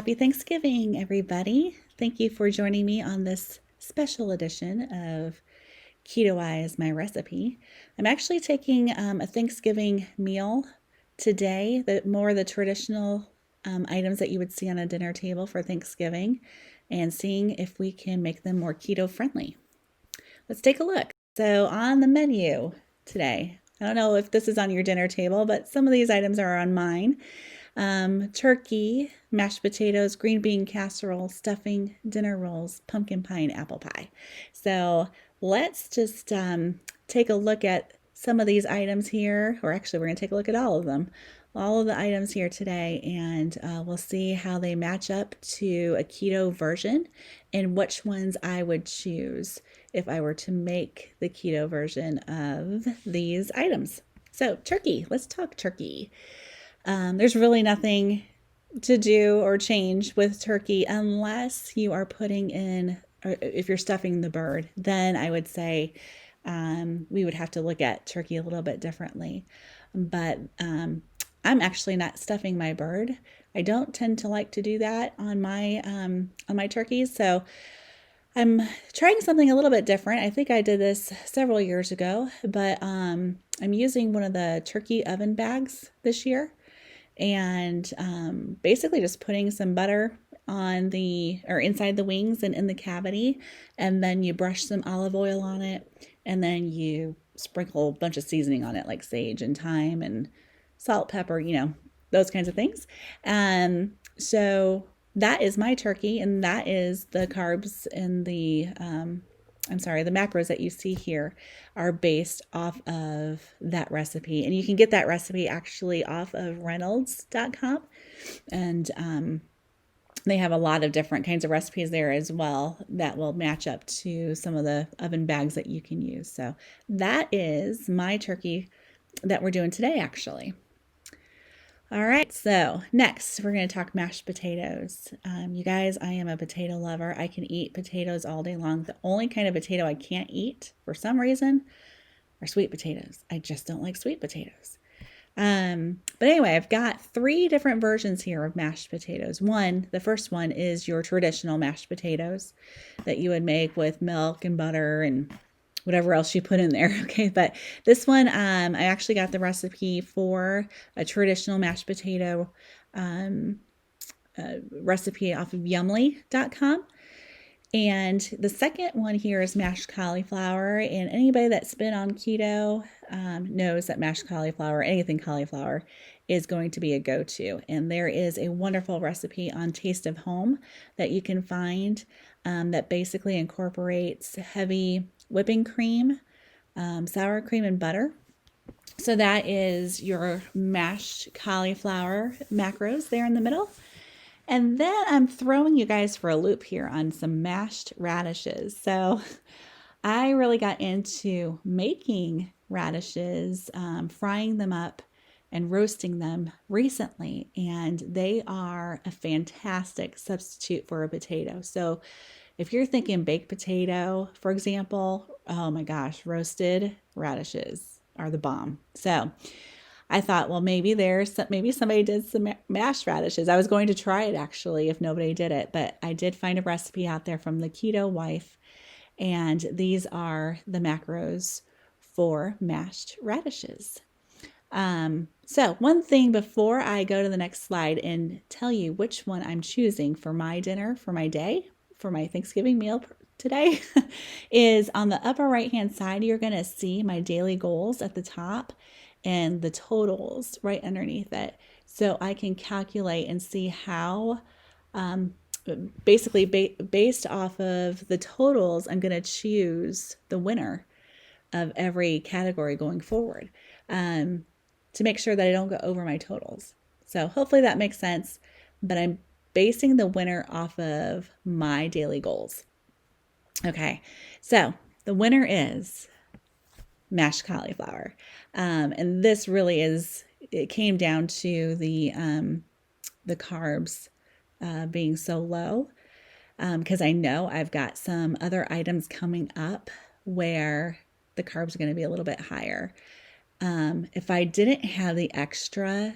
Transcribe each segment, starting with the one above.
Happy Thanksgiving, everybody. Thank you for joining me on this special edition of Keto-ize, my recipe. I'm actually taking a Thanksgiving meal today, the traditional items that you would see on a dinner table for Thanksgiving, and seeing if we can make them more keto friendly. Let's take a look. So on the menu today, I don't know if this is on your dinner table, but some of these items are on mine. Turkey, mashed potatoes, green bean casserole, stuffing, dinner rolls, pumpkin pie, and apple pie. So let's just take a look at some of these items here, or actually we're going to take a look at all of them, all of the items here today, and we'll see how they match up to a keto version and which ones I would choose if I were to make the keto version of these items. So turkey, let's talk turkey. There's really nothing to do or change with turkey unless you are putting in, or if you're stuffing the bird, then I would say we would have to look at turkey a little bit differently. But I'm actually not stuffing my bird. I don't tend to like to do that on my turkeys. So I'm trying something a little bit different. I think I did this several years ago, but I'm using one of the turkey oven bags this year. And basically just putting some butter on inside the wings and in the cavity, and then you brush some olive oil on it, and then you sprinkle a bunch of seasoning on it like sage and thyme and salt, pepper, those kinds of things. So that is my turkey, and that is the carbs and the macros that you see here are based off of that recipe. And you can get that recipe actually off of Reynolds.com. And they have a lot of different kinds of recipes there as well that will match up to some of the oven bags that you can use. So that is my turkey that we're doing today, actually. All right, so next we're going to talk mashed potatoes. You guys, I am a potato lover. I can eat potatoes all day long. The only kind of potato I can't eat for some reason are sweet potatoes. I just don't like sweet potatoes. But anyway, I've got 3 different versions here of mashed potatoes. The first one is your traditional mashed potatoes that you would make with milk and butter and whatever else you put in there. Okay. But this one, I actually got the recipe for a traditional mashed potato recipe off of Yumly.com. And the second one here is mashed cauliflower. And anybody that's been on keto knows that mashed cauliflower, anything cauliflower, is going to be a go-to. And there is a wonderful recipe on Taste of Home that you can find that basically incorporates heavy whipping cream, sour cream, and butter. So that is your mashed cauliflower macros there in the middle. And then I'm throwing you guys for a loop here on some mashed radishes. So I really got into making radishes, frying them up and roasting them recently, and they are a fantastic substitute for a potato. So if you're thinking baked potato, for example, oh my gosh, roasted radishes are the bomb. So I thought, well, maybe somebody did some mashed radishes. I was going to try it actually if nobody did it, but I did find a recipe out there from the Keto Wife, and these are the macros for mashed radishes. So one thing before I go to the next slide and tell you which one I'm choosing for my dinner, for my day, for my Thanksgiving meal today, is on the upper right-hand side, you're going to see my daily goals at the top and the totals right underneath it. So I can calculate and see how, basically based off of the totals, I'm going to choose the winner of every category going forward to make sure that I don't go over my totals. So hopefully that makes sense, but I'm basing the winner off of my daily goals. Okay, so the winner is mashed cauliflower. And this really it came down to the carbs being so low, because I know I've got some other items coming up where the carbs are going to be a little bit higher. If I didn't have the extra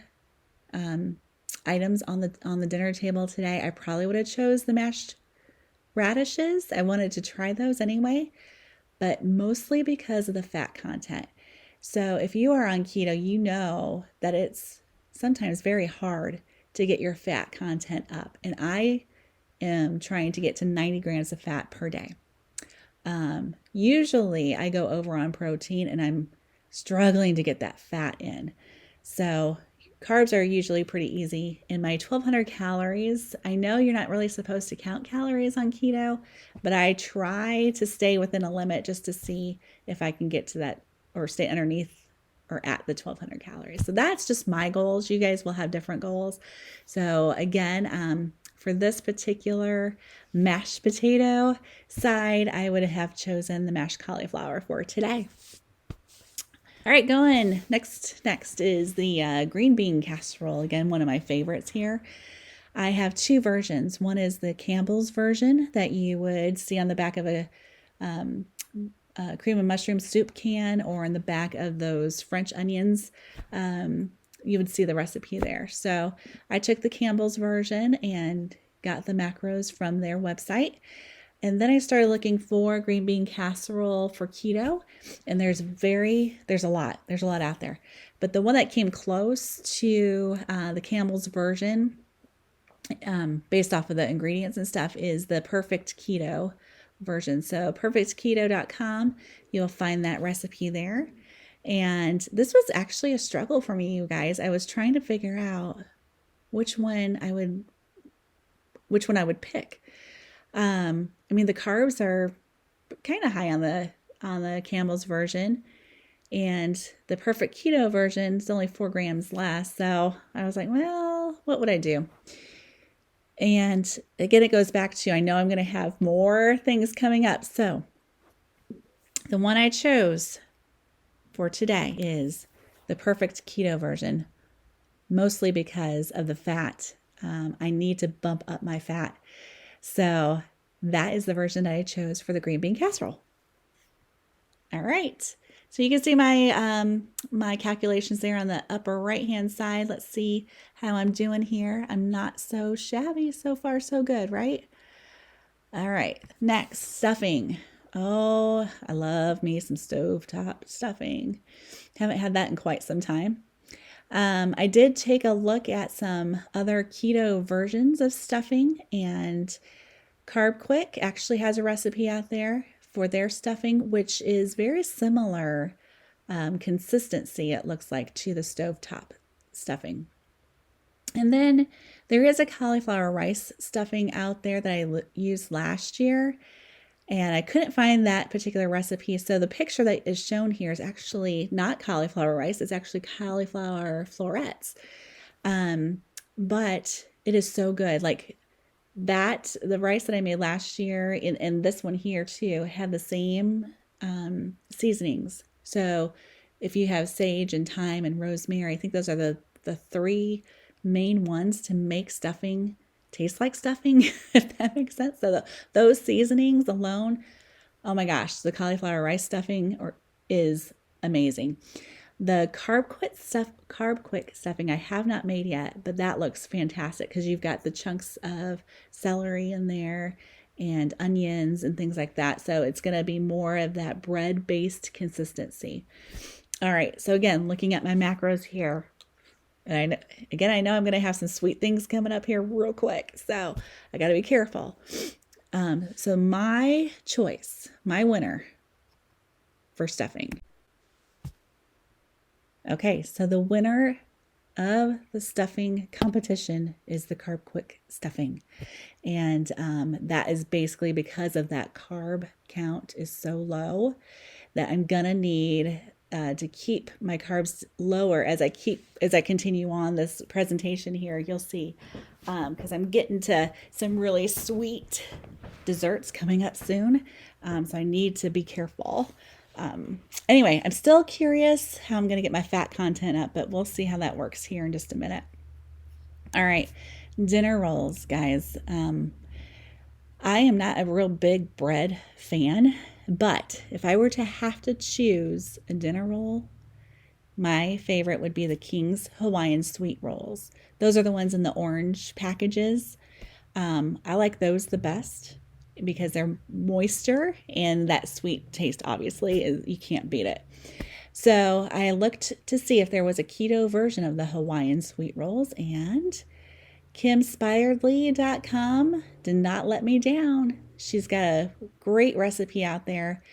items on the dinner table today, I probably would have chose the mashed radishes. I wanted to try those anyway, but mostly because of the fat content. So if you are on keto, you know that it's sometimes very hard to get your fat content up. And I am trying to get to 90 grams of fat per day. Usually I go over on protein and I'm struggling to get that fat in. So carbs are usually pretty easy. In my 1200 calories, I know you're not really supposed to count calories on keto, but I try to stay within a limit just to see if I can get to that or stay underneath or at the 1200 calories. So that's just my goals. You guys will have different goals. So again, for this particular mashed potato side, I would have chosen the mashed cauliflower for today. All right, going next is the green bean casserole. Again, one of my favorites here. I have two versions. One is the Campbell's version that you would see on the back of a cream and mushroom soup can, or in the back of those French onions. You would see the recipe there. So I took the Campbell's version and got the macros from their website. And then I started looking for green bean casserole for keto. And there's a lot out there. But the one that came close to the Campbell's version, based off of the ingredients and stuff, is the Perfect Keto version. So perfectketo.com, you'll find that recipe there. And this was actually a struggle for me, you guys. I was trying to figure out which one I would pick. I mean, the carbs are kind of high on the Campbell's version, and the Perfect Keto version is only 4 grams less. So I was like, well, what would I do? And again, it goes back to, I know I'm going to have more things coming up. So the one I chose for today is the Perfect Keto version, mostly because of the fat. I need to bump up my fat. So that is the version that I chose for the green bean casserole. All right. So you can see my my calculations there on the upper right-hand side. Let's see how I'm doing here. I'm not so shabby. So far, so good, right? All right. Next, stuffing. Oh, I love me some stovetop stuffing. Haven't had that in quite some time. I did take a look at some other keto versions of stuffing, and Carbquick actually has a recipe out there for their stuffing, which is very similar consistency, it looks like, to the stovetop stuffing. And then there is a cauliflower rice stuffing out there that I used last year, and I couldn't find that particular recipe. So the picture that is shown here is actually not cauliflower rice. It's actually cauliflower florets. But it is so good. Like that, the rice that I made last year and this one here too had the same seasonings. So if you have sage and thyme and rosemary, I think those are the 3 main ones to make stuffing taste like stuffing, if that makes sense. So those seasonings alone, oh my gosh, the cauliflower rice stuffing is amazing. The Carbquick stuffing I have not made yet, but that looks fantastic because you've got the chunks of celery in there and onions and things like that. So it's going to be more of that bread-based consistency. All right, so again, looking at my macros here, and I know I'm going to have some sweet things coming up here real quick, so I got to be careful. So my choice, my winner for stuffing. Okay, so the winner of the stuffing competition is the Carbquick stuffing. And that is basically because of that carb count is so low that I'm going to need to keep my carbs lower as I continue on this presentation here. You'll see, because I'm getting to some really sweet desserts coming up soon. So I need to be careful. Anyway, I'm still curious how I'm going to get my fat content up, but we'll see how that works here in just a minute. All right, dinner rolls, guys. I am not a real big bread fan, but if I were to have to choose a dinner roll, my favorite would be the King's Hawaiian sweet rolls. Those are the ones in the orange packages. I like those the best because they're moister and that sweet taste, obviously, you can't beat it. So I looked to see if there was a keto version of the Hawaiian sweet rolls, and KimSpiredly.com did not let me down. She's got a great recipe out there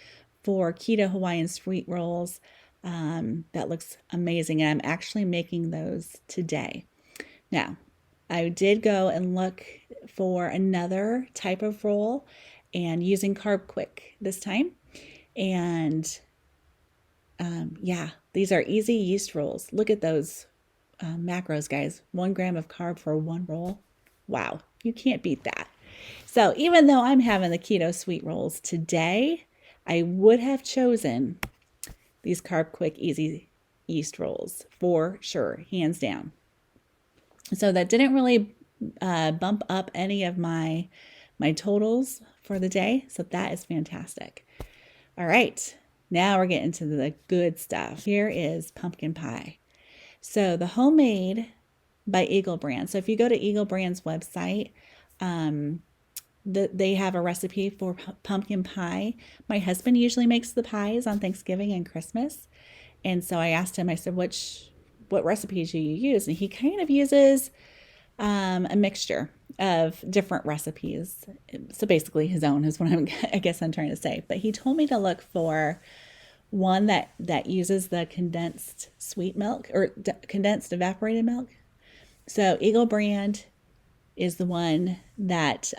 for keto Hawaiian sweet rolls that looks amazing, and I'm actually making those today. Now, I did go and look for another type of roll and using Carbquick this time. And yeah, these are easy yeast rolls. Look at those macros, guys. 1 gram of carb for 1 roll. Wow, you can't beat that. So even though I'm having the keto sweet rolls today, I would have chosen these Carbquick easy yeast rolls for sure, hands down. So that didn't really bump up any of my totals for the day. So that is fantastic. All right, now we're getting to the good stuff. Here is pumpkin pie. So the homemade by Eagle Brand. So if you go to Eagle Brand's website, they have a recipe for pumpkin pie. My husband usually makes the pies on Thanksgiving and Christmas. And so I asked him, I said, what recipes do you use? And he kind of uses a mixture of different recipes. So basically his own is what I guess I'm trying to say. But he told me to look for one that uses the condensed sweet milk or condensed evaporated milk. So Eagle Brand is the one that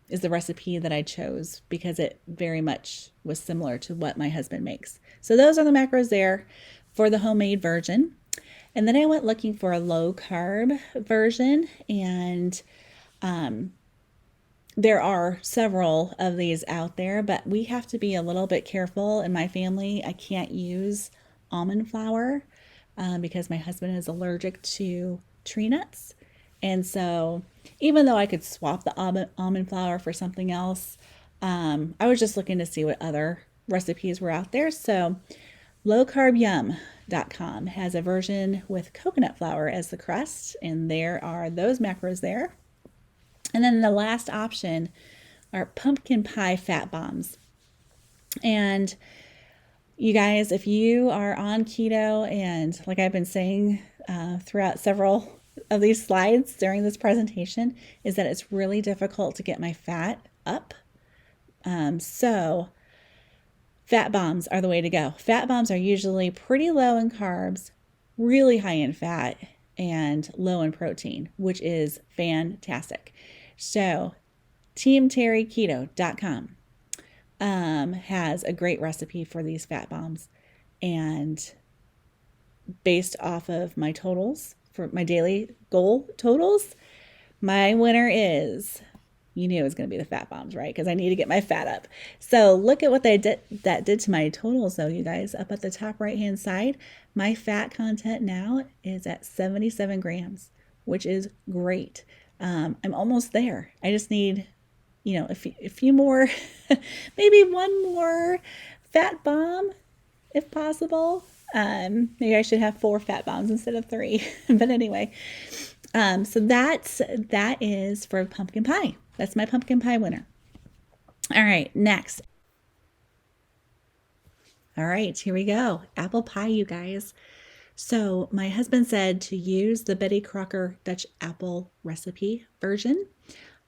is the recipe that I chose because it very much was similar to what my husband makes. So those are the macros there for the homemade version. And then I went looking for a low carb version, and there are several of these out there, but we have to be a little bit careful. In my family, I can't use almond flour because my husband is allergic to tree nuts. And so even though I could swap the almond flour for something else, I was just looking to see what other recipes were out there. So lowcarbyum.com has a version with coconut flour as the crust, and there are those macros there. And then the last option are pumpkin pie fat bombs. And you guys, if you are on keto, and like I've been saying throughout several of these slides during this presentation, is that it's really difficult to get my fat up. So fat bombs are the way to go. Fat bombs are usually pretty low in carbs, really high in fat, and low in protein, which is fantastic. So teamterryketo.com has a great recipe for these fat bombs. And based off of my totals, for my daily goal totals, my winner is, you knew it was going to be the fat bombs, right? Because I need to get my fat up. So look at what that did to my totals, though, you guys. Up at the top right-hand side, my fat content now is at 77 grams, which is great. I'm almost there. I just need, a few more, maybe one more fat bomb, if possible. Maybe I should have 4 fat bombs instead of 3. But anyway, so that is for pumpkin pie. That's my pumpkin pie winner. All right, next. All right, here we go. Apple pie, you guys. So my husband said to use the Betty Crocker Dutch apple recipe version.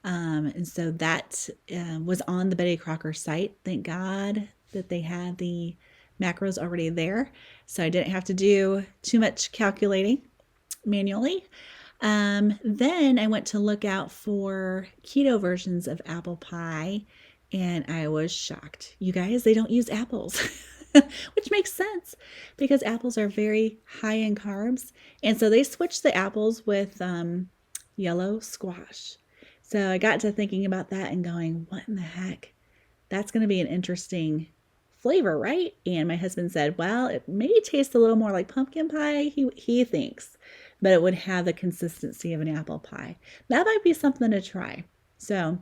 And so that was on the Betty Crocker site. Thank God that they had the macros already there. So I didn't have to do too much calculating manually. Then I went to look out for keto versions of apple pie, and I was shocked. You guys, they don't use apples, which makes sense because apples are very high in carbs. And so they switched the apples with yellow squash. So I got to thinking about that and going, what in the heck? That's going to be an interesting flavor, right? And my husband said, well, it may taste a little more like pumpkin pie, he thinks, but it would have the consistency of an apple pie. That might be something to try. So,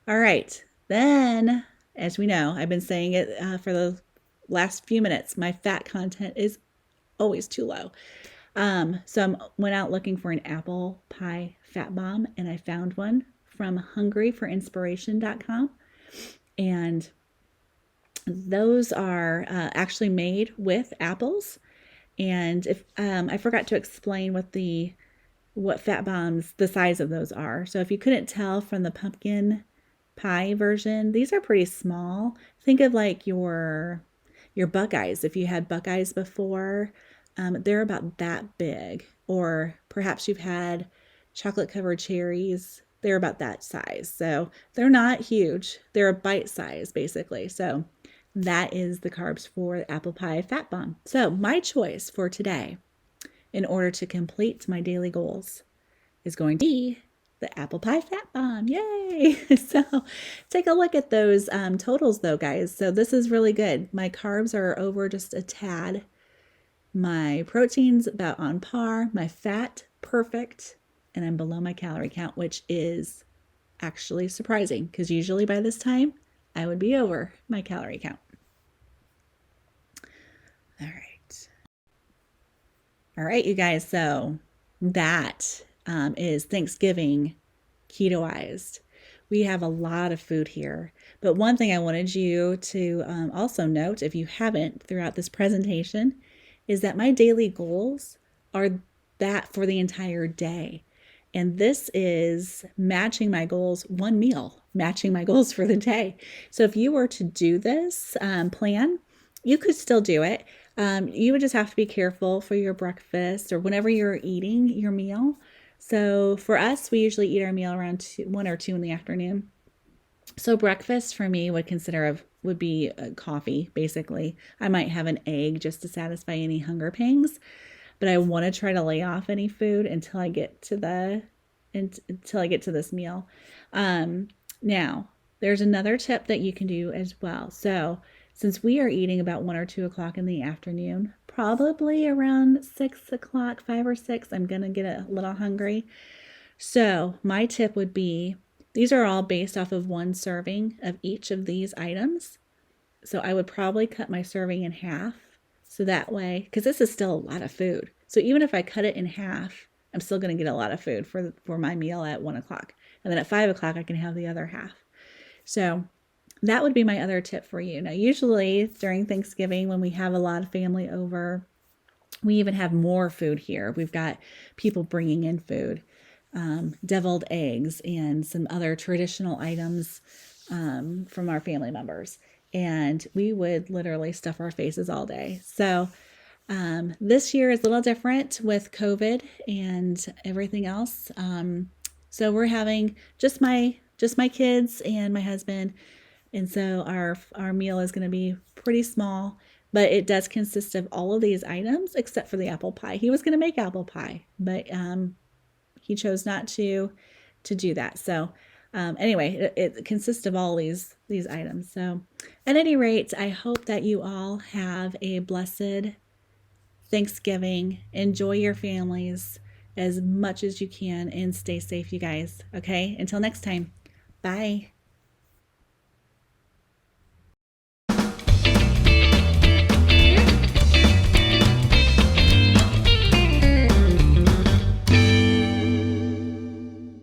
all right. Then, as we know, I've been saying it for the last few minutes, my fat content is always too low. So I went out looking for an apple pie fat bomb, and I found one from hungryforinspiration.com. And those are actually made with apples. And if I forgot to explain what fat bombs, the size of those are. So if you couldn't tell from the pumpkin pie version, these are pretty small. Think of like your Buckeyes. If you had Buckeyes before, they're about that big. Or perhaps you've had chocolate covered cherries. They're about that size. So they're not huge. They're a bite size basically. So that is the carbs for the apple pie fat bomb. So my choice for today, in order to complete my daily goals, is going to be the apple pie fat bomb. Yay! So take a look at those totals though, guys. So this is really good. My carbs are over just a tad. My protein's about on par. My fat, perfect. And I'm below my calorie count, which is actually surprising because usually by this time I would be over my calorie count. All right, you guys. So that is Thanksgiving keto-ized. We have a lot of food here. But one thing I wanted you to also note, if you haven't throughout this presentation, is that my daily goals are that for the entire day. And this is matching my goals, one meal, matching my goals for the day. So if you were to do this plan, you could still do it. You would just have to be careful for your breakfast or whenever you're eating your meal. So for us, we usually eat our meal around 1 or 2 in the afternoon. So breakfast for me would be coffee, basically. I might have an egg just to satisfy any hunger pangs, but I want to try to lay off any food until I get to this meal. Now, there's another tip that you can do as well. So since we are eating about 1 or 2 o'clock in the afternoon, probably around 6 o'clock, 5 or 6, I'm going to get a little hungry. So my tip would be, these are all based off of 1 serving of each of these items. So I would probably cut my serving in half. So that way, because this is still a lot of food. So even if I cut it in half, I'm still going to get a lot of food for my meal at 1 o'clock. And then at 5 o'clock, I can have the other half. So that would be my other tip for you. Now, usually during Thanksgiving, when we have a lot of family over, we even have more food here. We've got people bringing in food, deviled eggs and some other traditional items from our family members. And we would literally stuff our faces all day. So this year is a little different with COVID and everything else. So we're having just my kids and my husband. And so our meal is going to be pretty small, but it does consist of all of these items except for the apple pie. He was going to make apple pie, but he chose not to do that. So anyway, it consists of all these items. So at any rate, I hope that you all have a blessed Thanksgiving. Enjoy your families as much as you can and stay safe, you guys. Okay, until next time. Bye.